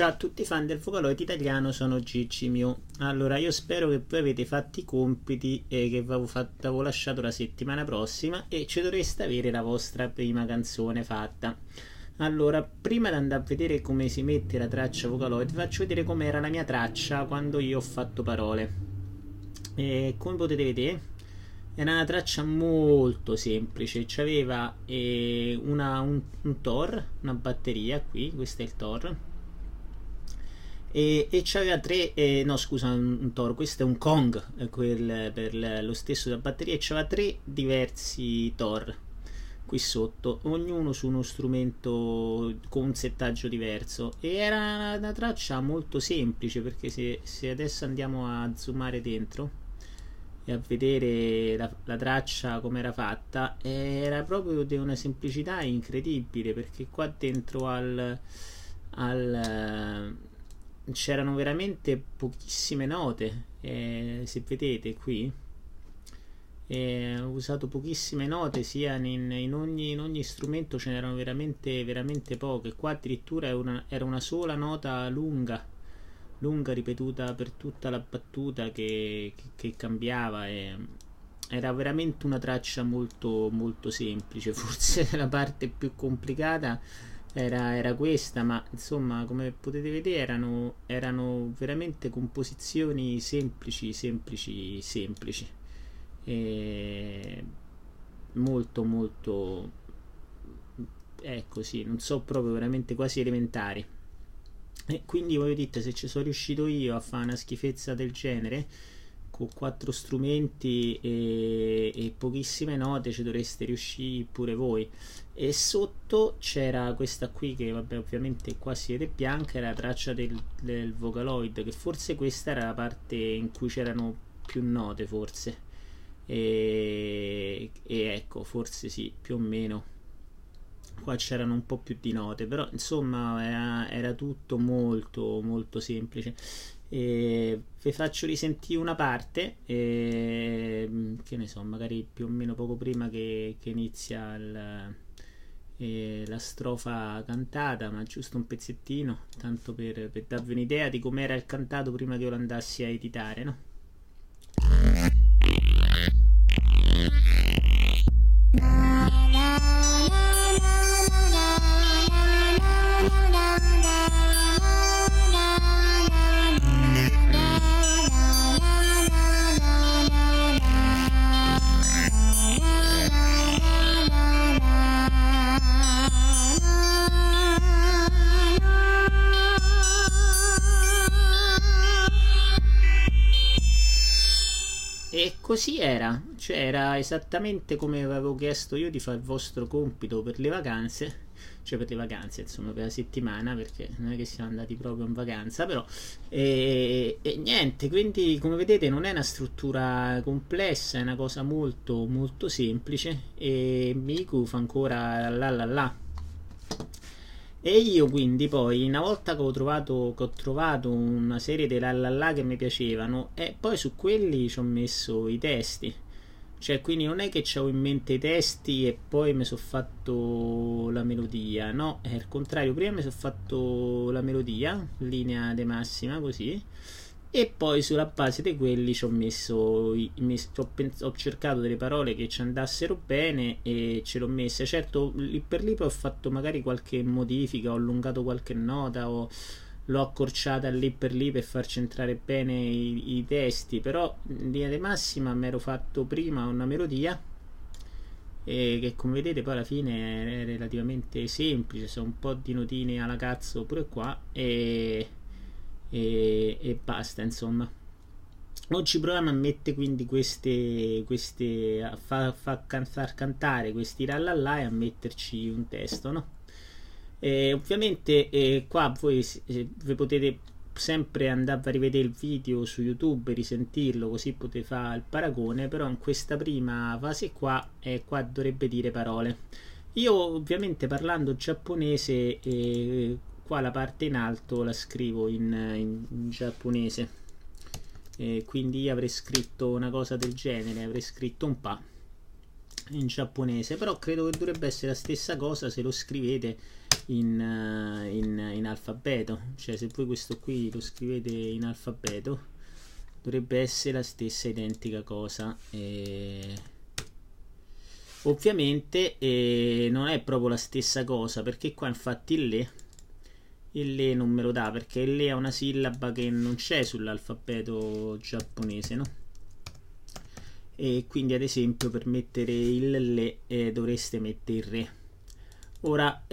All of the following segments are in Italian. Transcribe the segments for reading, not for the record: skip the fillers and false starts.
Ciao a tutti i fan del Vocaloid italiano, sono Gigi Mew. Allora, io spero che voi avete fatto i compiti e che avevo lasciato la settimana prossima e ci dovreste avere la vostra prima canzone fatta. Allora, prima di andare a vedere come si mette la traccia Vocaloid, vi faccio vedere com'era la mia traccia quando io ho fatto parole. E come potete vedere, era una traccia molto semplice. C'aveva un Tor, una batteria qui, questo è il Tor. E c'aveva no scusa, un Tor, questo è un Kong, lo stesso della batteria, e c'aveva tre diversi Tor qui sotto, ognuno su uno strumento con un settaggio diverso, e era una traccia molto semplice, perché se adesso andiamo a zoomare dentro e a vedere la traccia come era fatta, era proprio di una semplicità incredibile, perché qua dentro c'erano veramente pochissime note, se vedete qui ho usato pochissime note, sia in ogni strumento ce n'erano veramente poche. Qua addirittura era una sola nota lunga ripetuta per tutta la battuta che cambiava, e era veramente una traccia molto semplice. Forse la parte più complicata era questa, ma insomma, come potete vedere, erano veramente composizioni semplici, e molto così, non so, proprio veramente quasi elementari. E quindi voi dite, se ci sono riuscito io a fare una schifezza del genere con 4 strumenti e pochissime note, ci dovreste riuscire pure voi. E sotto c'era questa qui, che vabbè, ovviamente qua si vede bianca, era la traccia del Vocaloid, che forse questa era la parte in cui c'erano più note, forse, e ecco, forse sì, più o meno qua c'erano un po' più di note, però insomma era tutto molto semplice. Vi faccio risentire una parte, che ne so, magari più o meno poco prima che inizia la strofa cantata, ma giusto un pezzettino, tanto per darvi un'idea di com'era il cantato prima che io lo andassi a editare, no? E così era, cioè era esattamente come avevo chiesto io di fare il vostro compito per le vacanze, insomma, per la settimana, perché non è che siamo andati proprio in vacanza, però e niente, quindi come vedete non è una struttura complessa, è una cosa molto semplice, e Miku fa ancora la. E io quindi poi, una volta che ho trovato una serie di la che mi piacevano, e poi su quelli ci ho messo i testi. Cioè, quindi non è che avevo in mente i testi e poi mi sono fatto la melodia, no, è il contrario, prima mi sono fatto la melodia, linea de massima, così, e poi sulla base di quelli ci ho messo ho cercato delle parole che ci andassero bene e ce l'ho messe. Certo, lì per lì poi ho fatto magari qualche modifica, ho allungato qualche nota, l'ho accorciata lì per lì per farci entrare bene i testi, però in linea di massima mi ero fatto prima una melodia, e che come vedete poi alla fine è relativamente semplice, sono un po' di notine alla cazzo pure qua, e basta, insomma. Oggi proviamo a mettere quindi a far cantare questi la e a metterci un testo, no? Ovviamente qua voi vi potete sempre andare a rivedere il video su YouTube e risentirlo, così potete fare il paragone, però in questa prima fase qua dovrebbe dire parole. Io ovviamente, parlando giapponese, qua la parte in alto la scrivo in giapponese, quindi io avrei scritto una cosa del genere, avrei scritto un pa, in giapponese, però credo che dovrebbe essere la stessa cosa se lo scrivete in alfabeto, cioè se voi questo qui lo scrivete in alfabeto dovrebbe essere la stessa identica cosa. Ovviamente non è proprio la stessa cosa, perché qua infatti il le non me lo dà, perché il le è una sillaba che non c'è sull'alfabeto giapponese, no? E quindi ad esempio per mettere il le dovreste mettere il re. Ora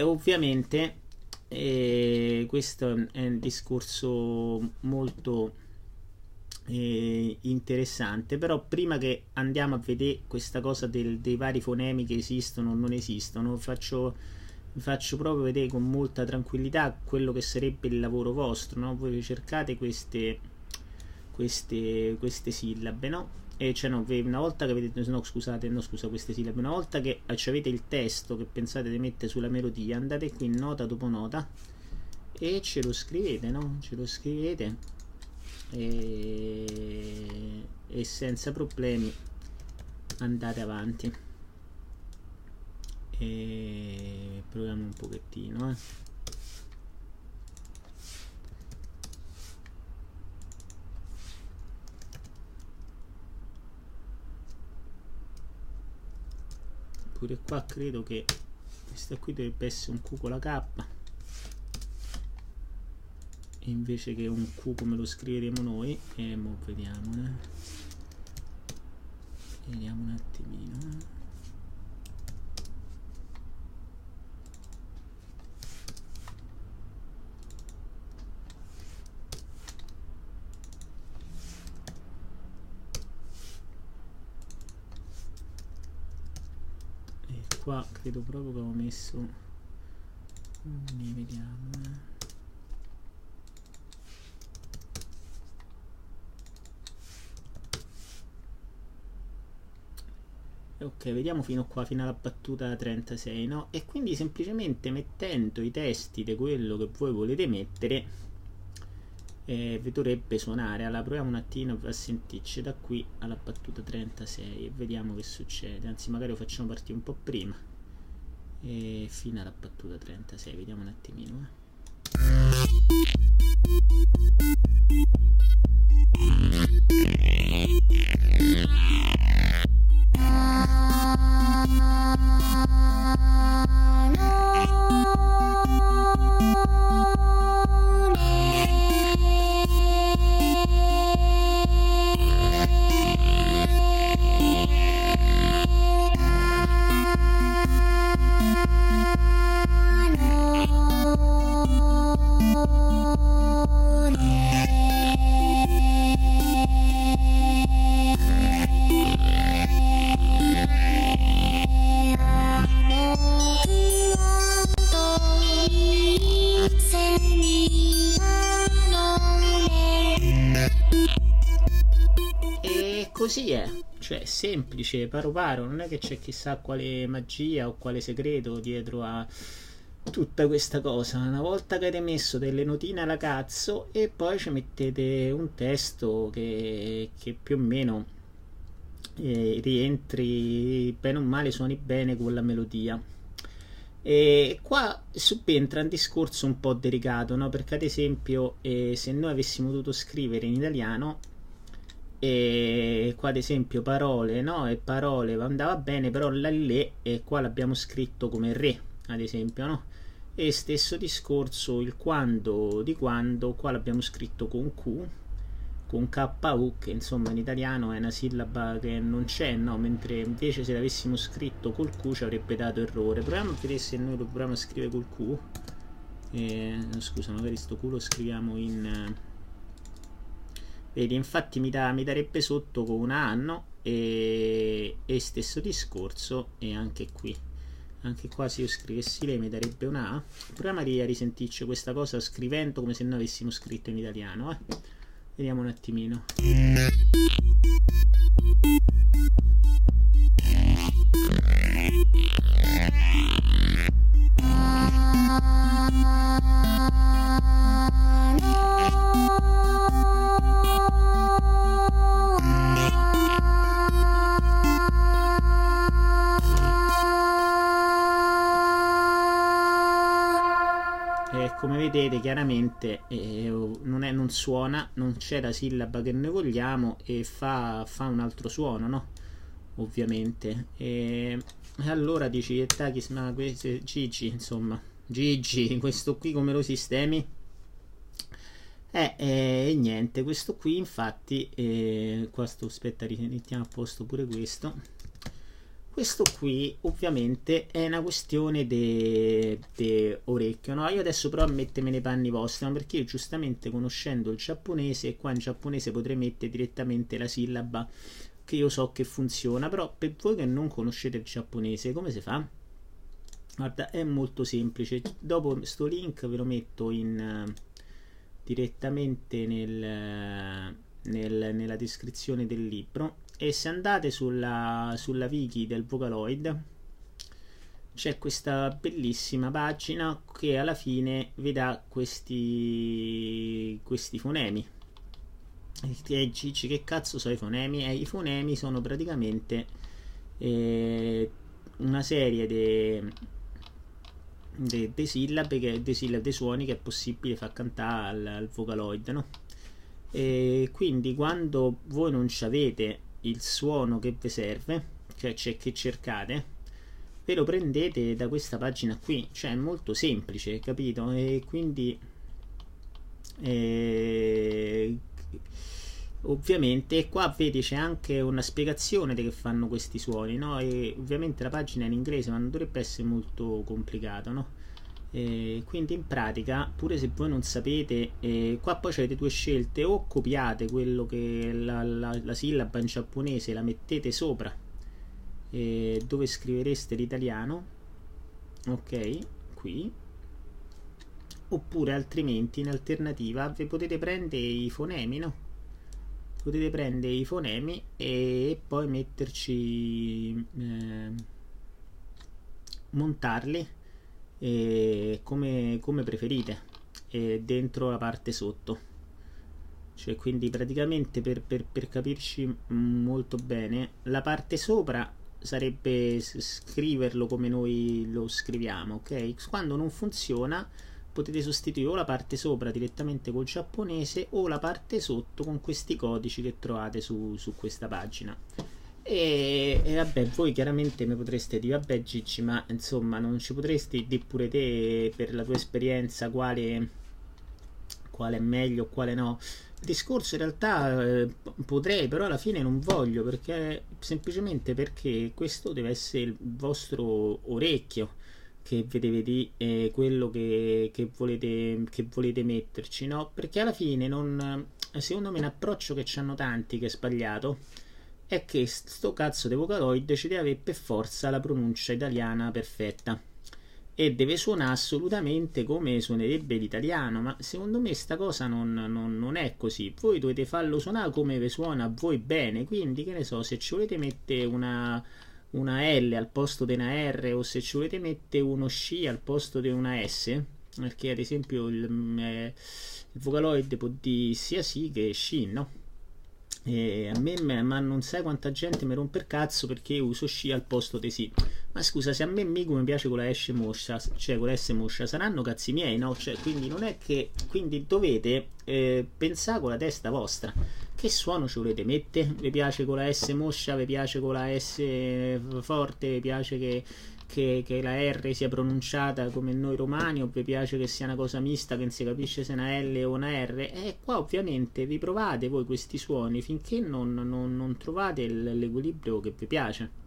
ovviamente questo è un discorso molto interessante, però prima che andiamo a vedere questa cosa dei vari fonemi che esistono o non esistono, vi faccio proprio vedere con molta tranquillità quello che sarebbe il lavoro vostro, no? Voi cercate queste sillabe, no? E cioè no, una volta che avete, no scusate, no scusa, queste sillabe, una volta che avete il testo che pensate di mettere sulla melodia, andate qui nota dopo nota e ce lo scrivete, no? Ce lo scrivete e senza problemi andate avanti. E proviamo un pochettino, pure qua credo che questa qui dovrebbe essere un Q con la K invece che un Q come lo scriveremo noi, e mo vediamo vediamo un attimino e qua credo proprio che avevo messo, vediamo ok, vediamo fino qua, fino alla battuta 36, no? E quindi semplicemente mettendo i testi di quello che voi volete mettere vi dovrebbe suonare. Allora proviamo un attimo a sentirci da qui alla battuta 36 e vediamo che succede, anzi magari lo facciamo partire un po' prima e fino alla battuta 36, vediamo un attimino così è, cioè semplice, paro paro, non è che c'è chissà quale magia o quale segreto dietro a tutta questa cosa. Una volta che avete messo delle notine alla cazzo e poi ci mettete un testo che più o meno rientri bene o male, suoni bene con la melodia. E qua subentra un discorso un po' delicato, no? Perché ad esempio se noi avessimo dovuto scrivere in italiano e qua ad esempio parole, no? E parole andava bene, però la le e qua l'abbiamo scritto come re, ad esempio, no? E stesso discorso il quando di quando, qua l'abbiamo scritto con Q, con KU, che insomma in italiano è una sillaba che non c'è, no? Mentre invece se l'avessimo scritto col Q ci avrebbe dato errore. Proviamo a vedere se noi lo proviamo a scrivere col Q. Scusa, magari sto Q lo scriviamo in vedi, infatti mi darebbe sotto con una A, no? E stesso discorso, e anche qui, anche qua se io scrivessi lei mi darebbe una A. Proviamo a risentirci questa cosa scrivendo come se noi avessimo scritto in italiano, vediamo un attimino. praticamente non suona, non c'è la sillaba che noi vogliamo e fa un altro suono, no? Ovviamente. E allora dici, Takis, ma questo Gigi, insomma, Gigi, questo qui come lo sistemi? E niente, questo qui infatti, aspetta, rimettiamo a posto pure questo. Questo qui ovviamente è una questione di orecchio, no? Io adesso provo a mettermi nei panni vostri, no? Perché io giustamente conoscendo il giapponese, qua in giapponese potrei mettere direttamente la sillaba che io so che funziona, però per voi che non conoscete il giapponese, come si fa? Guarda, è molto semplice. Dopo sto link ve lo metto direttamente nella descrizione del libro, e se andate sulla wiki del Vocaloid c'è questa bellissima pagina che alla fine vi dà questi fonemi. E Gigi, che cazzo sono i fonemi? I fonemi sono praticamente una serie di sillabe, dei suoni che è possibile far cantare al Vocaloid, no? E quindi quando voi non avete il suono che vi serve, cioè che cercate, ve lo prendete da questa pagina qui, cioè è molto semplice, capito? E quindi ovviamente qua vedi c'è anche una spiegazione di che fanno questi suoni, no? E ovviamente la pagina è in inglese, ma non dovrebbe essere molto complicato, no? Quindi in pratica, pure se voi non sapete, qua poi avete due scelte: o copiate quello che la sillaba in giapponese, la mettete sopra dove scrivereste l'italiano, ok, qui, oppure altrimenti in alternativa vi potete prendere i fonemi, no? Potete prendere i fonemi e poi metterci, montarli come preferite, dentro la parte sotto, cioè quindi praticamente per capirci molto bene, la parte sopra sarebbe scriverlo come noi lo scriviamo, ok? Quando non funziona potete sostituire o la parte sopra direttamente col giapponese o la parte sotto con questi codici che trovate su questa pagina. E vabbè, voi chiaramente mi potreste dire, vabbè Gigi, ma insomma non ci potresti dire pure te, per la tua esperienza, quale è meglio, quale no? Il discorso in realtà potrei, però alla fine non voglio, perché semplicemente perché questo deve essere il vostro orecchio che vede quello che volete metterci, no? Perché alla fine non, secondo me, un approccio che c'hanno tanti che è sbagliato è che sto cazzo di Vocaloid ci deve avere per forza la pronuncia italiana perfetta e deve suonare assolutamente come suonerebbe l'italiano, ma secondo me sta cosa non è così. Voi dovete farlo suonare come vi suona a voi bene, quindi che ne so, se ci volete mettere una L al posto di una R, o se ci volete mettere uno C al posto di una S, perché ad esempio il Vocaloid può dire sia sì che sci, no? E a me, ma non sai quanta gente mi rompe il cazzo perché io uso sci al posto di sì. Ma scusa, se a me mica mi piace con la S moscia, cioè con la S moscia, saranno cazzi miei, no? Cioè, quindi non è che, quindi dovete pensare con la testa vostra. Che suono ci volete mettere? Vi piace con la S moscia? Vi piace con la S forte? Vi piace che la R sia pronunciata come noi romani, o vi piace che sia una cosa mista che non si capisce se è una L o una R? E qua ovviamente vi provate voi questi suoni finché non trovate l'equilibrio che vi piace,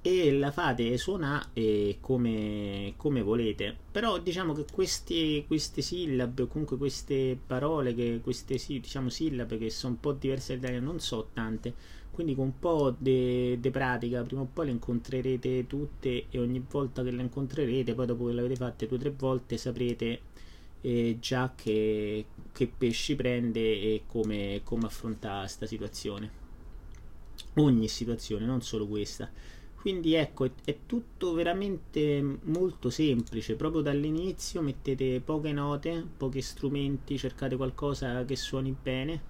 e la fate suonare come volete. Però diciamo che queste sillabe, o comunque queste parole, queste diciamo sillabe che sono un po' diverse dall'italiano, non so tante, quindi con un po' di pratica prima o poi le incontrerete tutte, e ogni volta che le incontrerete, poi dopo che le avete fatte 2 o 3 volte, saprete già che pesci prende e come affrontare questa situazione, ogni situazione, non solo questa. Quindi ecco, è tutto veramente molto semplice, proprio dall'inizio mettete poche note, pochi strumenti, cercate qualcosa che suoni bene,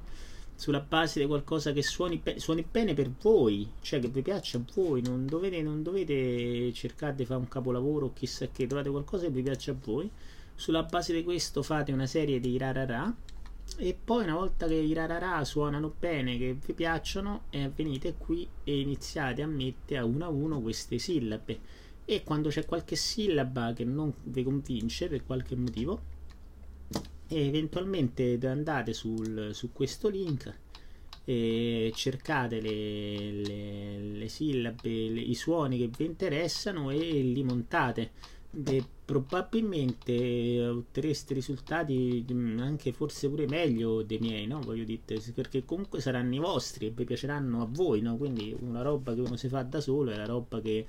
sulla base di qualcosa che suoni bene per voi, cioè che vi piaccia a voi, non dovete cercare di fare un capolavoro o chissà che, trovate qualcosa che vi piaccia a voi, Sulla base di questo fate una serie di rararà, e poi una volta che i rararà suonano bene, che vi piacciono, venite qui e iniziate a mettere a uno queste sillabe. E quando c'è qualche sillaba che non vi convince per qualche motivo, eventualmente andate su questo link e cercate le sillabe, i suoni che vi interessano e li montate. Probabilmente otterreste risultati anche forse pure meglio dei miei, no? Voglio dire, perché comunque saranno i vostri e vi piaceranno a voi, no? Quindi una roba che uno si fa da solo è la roba che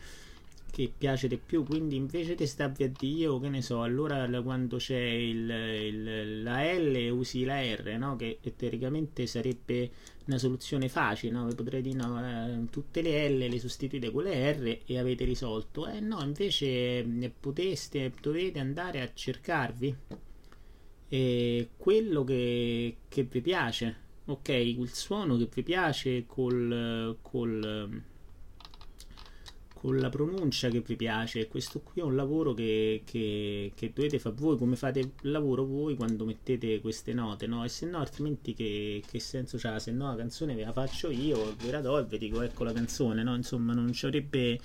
piace di più. Quindi invece di starvi a Dio, che ne so, allora quando c'è la L usi la R, no? Che teoricamente sarebbe una soluzione facile, no? Vi potrei dire no, tutte le L le sostituite con le R e avete risolto. No, invece dovete andare a cercarvi quello che vi piace, ok? Il suono che vi piace con la pronuncia che vi piace. Questo qui è un lavoro che dovete fare voi, come fate il lavoro voi quando mettete queste note, no? E se no, altrimenti che senso c'ha? Se no la canzone ve la faccio io, ve la do e vi dico ecco la canzone, no? Insomma non ci avrebbe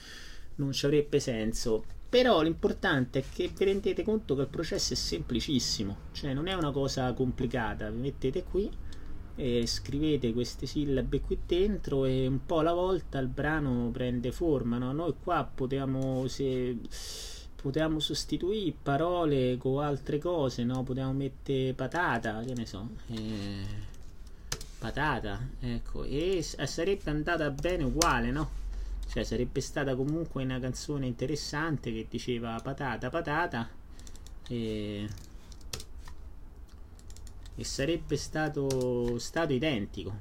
senso. Però l'importante è che vi rendete conto che il processo è semplicissimo, cioè non è una cosa complicata. Vi mettete qui e scrivete queste sillabe qui dentro e un po' alla volta il brano prende forma, no? Noi qua potevamo sostituire parole con altre cose, no? Potevamo mettere patata, che ne so, patata, ecco, e sarebbe andata bene uguale, no? Cioè sarebbe stata comunque una canzone interessante che diceva patata patata e sarebbe stato identico,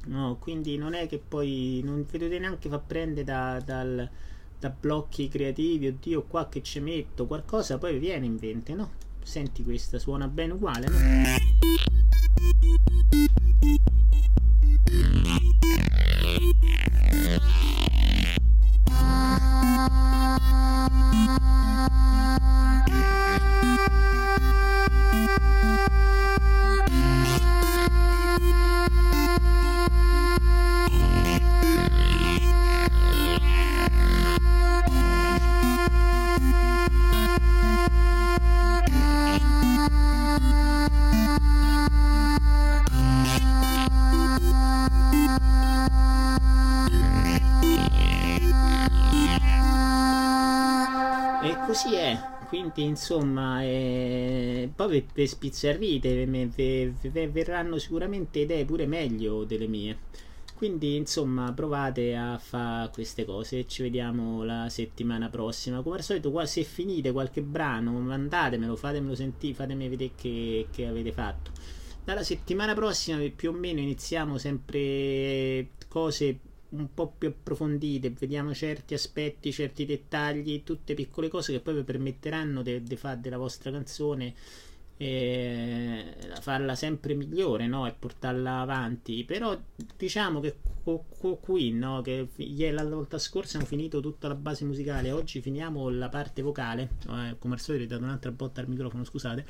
no? Quindi non è che poi non vi dovete neanche far prendere da blocchi creativi, oddio qua che ci metto qualcosa, poi vi viene in mente, no? Senti, questa suona bene uguale, no? E così è, quindi insomma poi vi spizzarrite, verranno sicuramente idee pure meglio delle mie, quindi insomma provate a fare queste cose e ci vediamo la settimana prossima. Come al solito qua, se finite qualche brano mandatemelo, fatemelo sentire, fatemi vedere che avete fatto. Dalla settimana prossima più o meno iniziamo sempre cose un po' più approfondite, vediamo certi aspetti, certi dettagli, tutte piccole cose che poi vi permetteranno di fare della vostra canzone farla sempre migliore, no? E portarla avanti. Però diciamo che qui, no? Che la volta scorsa abbiamo finito tutta la base musicale, oggi finiamo la parte vocale, come al solito ho dato un'altra botta al microfono, scusate.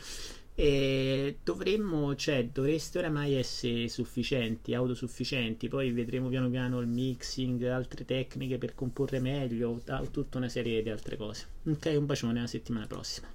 E dovreste oramai essere sufficienti, autosufficienti. Poi vedremo piano piano il mixing, altre tecniche per comporre meglio, tutta una serie di altre cose. Ok, un bacione, alla settimana prossima.